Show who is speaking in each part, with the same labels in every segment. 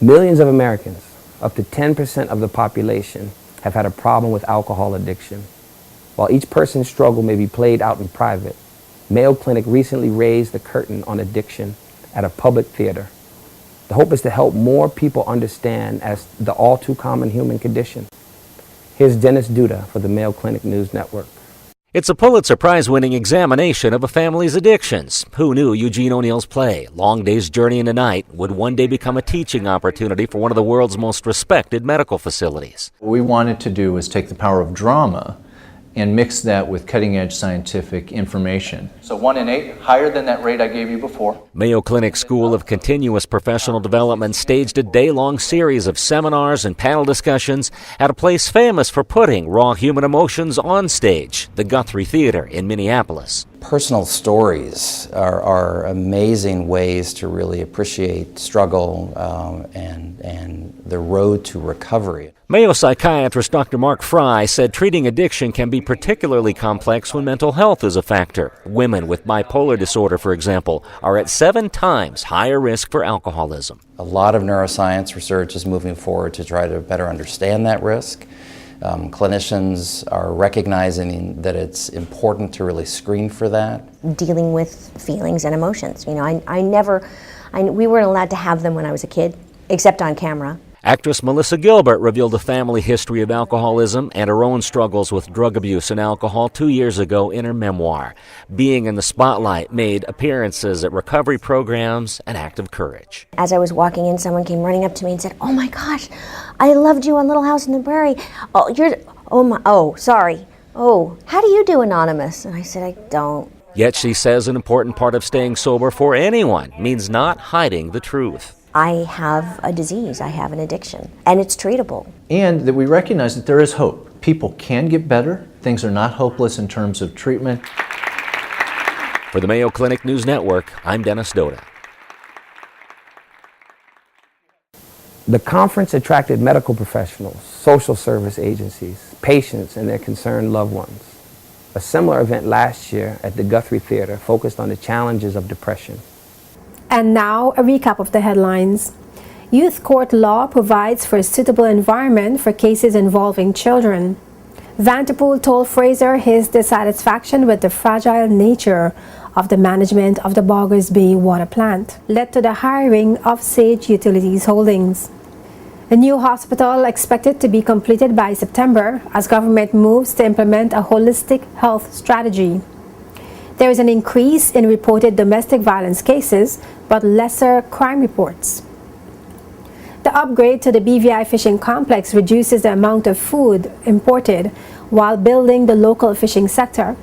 Speaker 1: Millions of Americans, up to 10% of the population, have had a problem with alcohol addiction. While each person's struggle may be played out in private, Mayo Clinic recently raised the curtain on addiction at a public theater. The hope is to help more people understand as the all too common human condition. Here's Dennis Duda for the Mayo Clinic News Network.
Speaker 2: It's a Pulitzer Prize-winning examination of a family's addictions. Who knew Eugene O'Neill's play, Long Day's Journey into Night, would one day become a teaching opportunity for one of the world's most respected medical facilities?
Speaker 3: What we wanted to do was take the power of drama and mix that with cutting-edge scientific information. So 1 in 8, higher than that rate I gave you before.
Speaker 2: Mayo Clinic School of Continuous Professional Development staged a day-long series of seminars and panel discussions at a place famous for putting raw human emotions on stage, the Guthrie Theater in Minneapolis.
Speaker 4: Personal stories are amazing ways to really appreciate struggle and the road to recovery.
Speaker 2: Mayo psychiatrist Dr. Mark Fry said treating addiction can be particularly complex when mental health is a factor. Women with bipolar disorder, for example, are at 7 times higher risk for alcoholism.
Speaker 4: A lot of neuroscience research is moving forward to try to better understand that risk. Clinicians are recognizing that it's important to really screen for that.
Speaker 5: Dealing with feelings and emotions. You know, we weren't allowed to have them when I was a kid, except on camera.
Speaker 2: Actress Melissa Gilbert revealed a family history of alcoholism and her own struggles with drug abuse and alcohol 2 years ago in her memoir. Being in the spotlight made appearances at recovery programs an act of courage.
Speaker 5: As I was walking in, someone came running up to me and said, "Oh my gosh, I loved you on Little House on the Prairie. Sorry. How do you do Anonymous?" And I said, "I don't."
Speaker 2: Yet she says an important part of staying sober for anyone means not hiding the truth.
Speaker 5: I have a disease, I have an addiction, and it's treatable.
Speaker 3: And that we recognize that there is hope. People can get better. Things are not hopeless in terms of treatment.
Speaker 2: For the Mayo Clinic News Network, I'm Dennis Doda.
Speaker 1: The conference attracted medical professionals, social service agencies, patients, and their concerned loved ones. A similar event last year at the Guthrie Theater focused on the challenges of depression.
Speaker 6: And now, a recap of the headlines. Youth court law provides for a suitable environment for cases involving children. Vanderpool told Fraser his dissatisfaction with the fragile nature of the management of the Boggers Bay water plant led to the hiring of Sage Utilities Holdings. A new hospital expected to be completed by September as government moves to implement a holistic health strategy. There is an increase in reported domestic violence cases, but lesser crime reports. The upgrade to the BVI fishing complex reduces the amount of food imported while building the local fishing sector.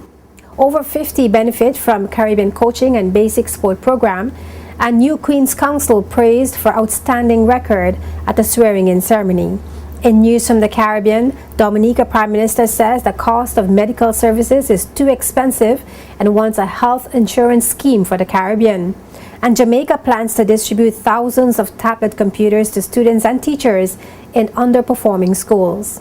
Speaker 6: Over 50 benefit from Caribbean coaching and basic sport program, and new Queen's Counsel praised for outstanding record at the swearing-in ceremony. In news from the Caribbean, Dominica Prime Minister says the cost of medical services is too expensive and wants a health insurance scheme for the Caribbean. And Jamaica plans to distribute thousands of tablet computers to students and teachers in underperforming schools.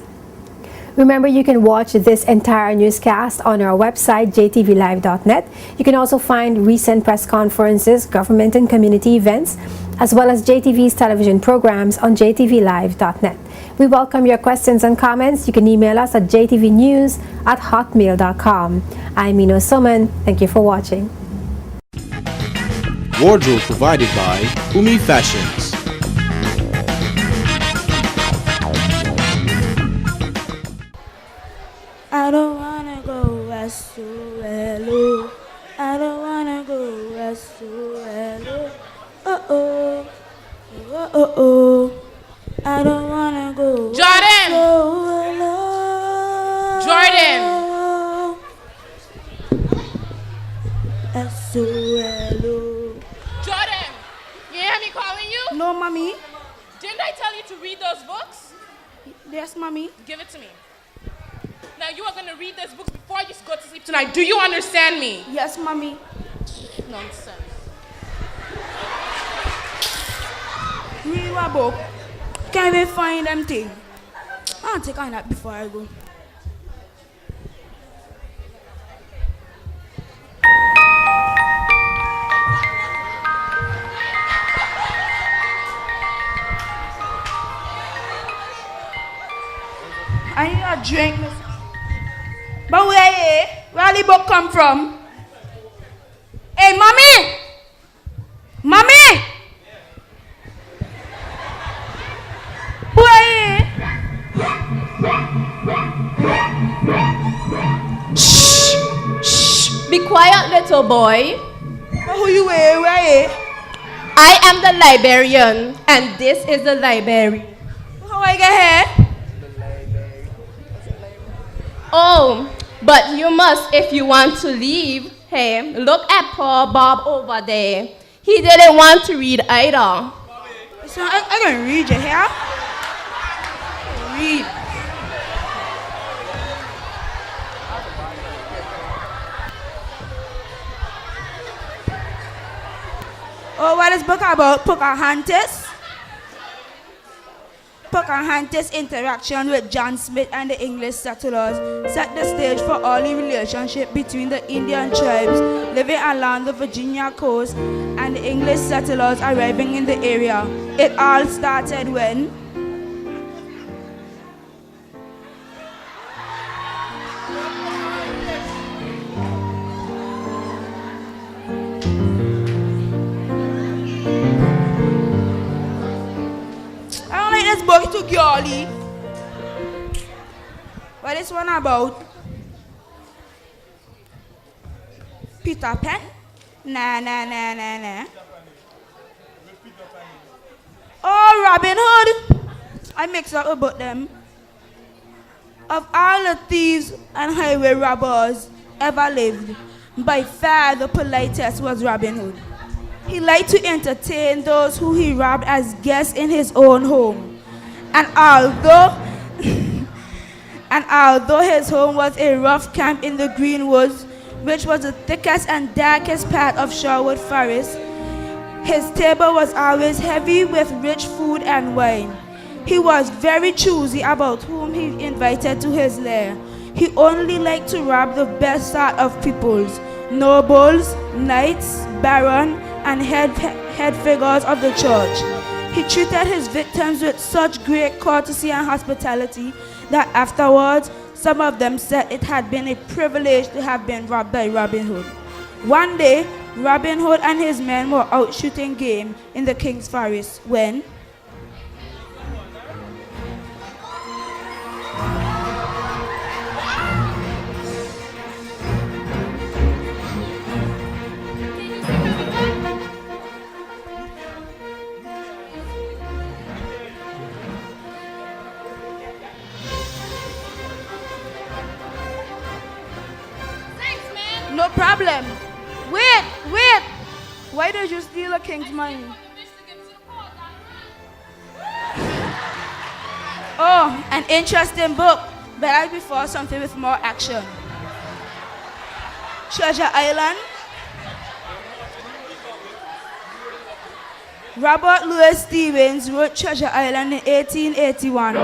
Speaker 6: Remember, you can watch this entire newscast on our website, jtvlive.net. You can also find recent press conferences, government and community events, as well as JTV's television programs on jtvlive.net. We welcome your questions and comments. You can email us at jtvnews@hotmail.com. I'm Ino Suman. Thank you for watching.
Speaker 7: Wardrobe provided by Umi Fashions.
Speaker 8: I don't wanna go west to hello. I don't wanna go west to hello. Oh. I don't wanna go.
Speaker 9: Jordan! Jordan!
Speaker 8: S-O-L-O.
Speaker 9: Jordan! You hear me calling you?
Speaker 8: No, mommy.
Speaker 9: Didn't I tell you to read those books?
Speaker 8: Yes, mommy.
Speaker 9: Give it to me. Now you are going to read those books before you go to sleep tonight. Do you understand me?
Speaker 8: Yes, mommy.
Speaker 9: Nonsense.
Speaker 8: Read what book? Can we find them thing? I'll take a nap before I go. I need a drink. But where the book come from? Hey, mommy! Mommy! Who are you?
Speaker 10: Shh! Be quiet, little boy.
Speaker 8: Who you are? Where are you?
Speaker 10: I am the librarian, and this is the library.
Speaker 8: How I get here?
Speaker 10: Oh, but you must if you want to leave. Hey, look at poor Bob over there. He didn't want to read either.
Speaker 8: So I can read you here. Read. Oh, what is book about? Pocahontas? Pocahontas' interaction with John Smith and the English settlers set the stage for early relationship between the Indian tribes living along the Virginia coast and the English settlers arriving in the area. It all started when this book too girly. What is one about? Peter Pan? Nah. Oh, Robin Hood. I mix up about them. Of all the thieves and highway robbers ever lived, by far the politest was Robin Hood. He liked to entertain those who he robbed as guests in his own home. And although his home was a rough camp in the green woods, which was the thickest and darkest part of Sherwood Forest, his table was always heavy with rich food and wine. He was very choosy about whom he invited to his lair. He only liked to rob the best sort of peoples, nobles, knights, barons, and head figures of the church. He treated his victims with such great courtesy and hospitality that afterwards, some of them said it had been a privilege to have been robbed by Robin Hood. One day, Robin Hood and his men were out shooting game in the King's Forest when no problem. Wait. Why did you steal a king's money? Oh, an interesting book. But I prefer something with more action. Treasure Island. Robert Louis Stevens wrote Treasure Island in 1881.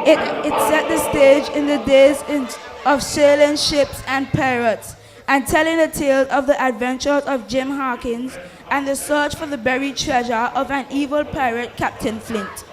Speaker 8: It set the stage in the days of sailing ships and pirates, and telling the tale of the adventures of Jim Hawkins and the search for the buried treasure of an evil pirate, Captain Flint.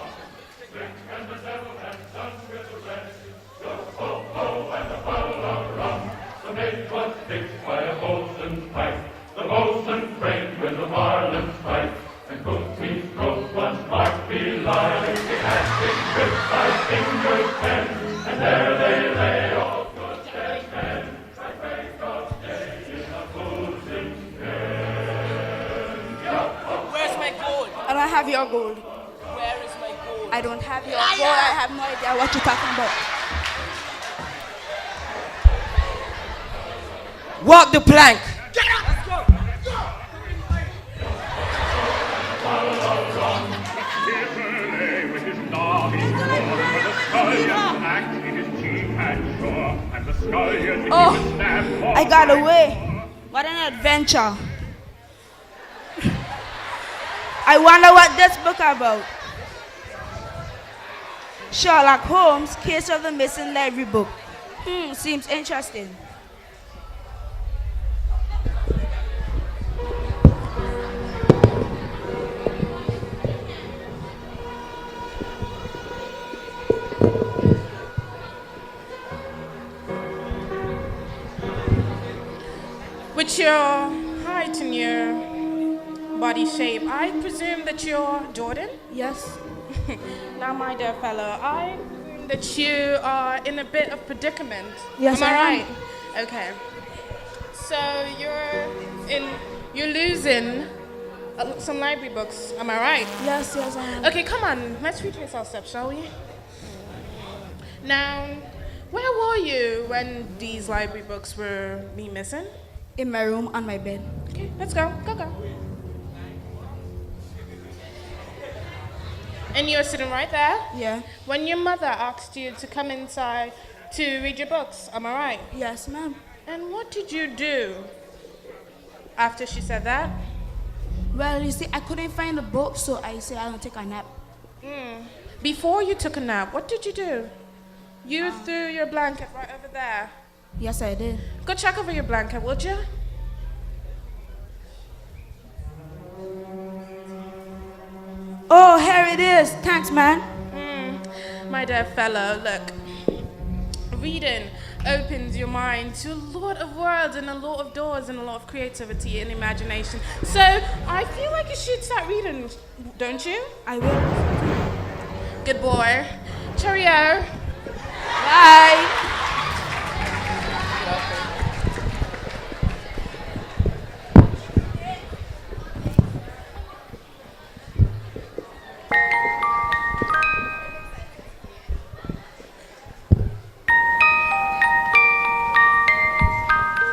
Speaker 8: I don't have your gold.
Speaker 9: Where is my gold?
Speaker 8: I don't have your gold. I have no idea what you're talking about.
Speaker 1: Walk the plank.
Speaker 9: Let's go.
Speaker 8: Oh, I got away. What an adventure. I wonder what this book about. Sherlock Holmes, Case of the Missing Library book. Seems interesting.
Speaker 9: body shape. I presume that you're Jordan?
Speaker 8: Yes.
Speaker 9: Now, my dear fellow, I presume that you are in a bit of predicament.
Speaker 8: Yes,
Speaker 9: am I
Speaker 8: I am.
Speaker 9: right? Okay. So you're losing some library books. Am I right?
Speaker 8: Yes, I am.
Speaker 9: Okay, come on. Let's retrace our steps, shall we? Now, where were you when these library books were missing?
Speaker 8: In my room on my bed.
Speaker 9: Okay, let's go. Go. And you're sitting right there?
Speaker 8: Yeah.
Speaker 9: When your mother asked you to come inside to read your books, am I right?
Speaker 8: Yes, ma'am.
Speaker 9: And what did you do after she said that?
Speaker 8: Well, you see, I couldn't find the book, so I said I'm gonna take a nap.
Speaker 9: Before you took a nap, what did you do? You threw your blanket right over there.
Speaker 8: Yes, I did.
Speaker 9: Go check over your blanket, would you?
Speaker 8: Oh, here it is. Thanks, man.
Speaker 9: My dear fellow, look. Reading opens your mind to a lot of worlds and a lot of doors and a lot of creativity and imagination. So I feel like you should start reading, don't you?
Speaker 8: I will.
Speaker 9: Good boy. Cheerio.
Speaker 8: Bye.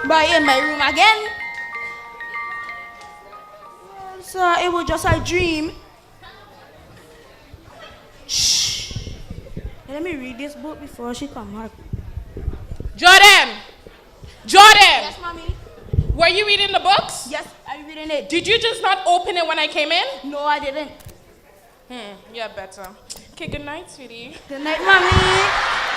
Speaker 8: But in my room again. Well, so it was just a dream. Shh. Let me read this book before she come out.
Speaker 9: Jordan!
Speaker 8: Yes, mommy.
Speaker 9: Were you reading the books?
Speaker 8: Yes, I'm reading it.
Speaker 9: Did you just not open it when I came in?
Speaker 8: No, I didn't.
Speaker 9: Yeah, better. Okay, good night, sweetie.
Speaker 8: Good night, mommy.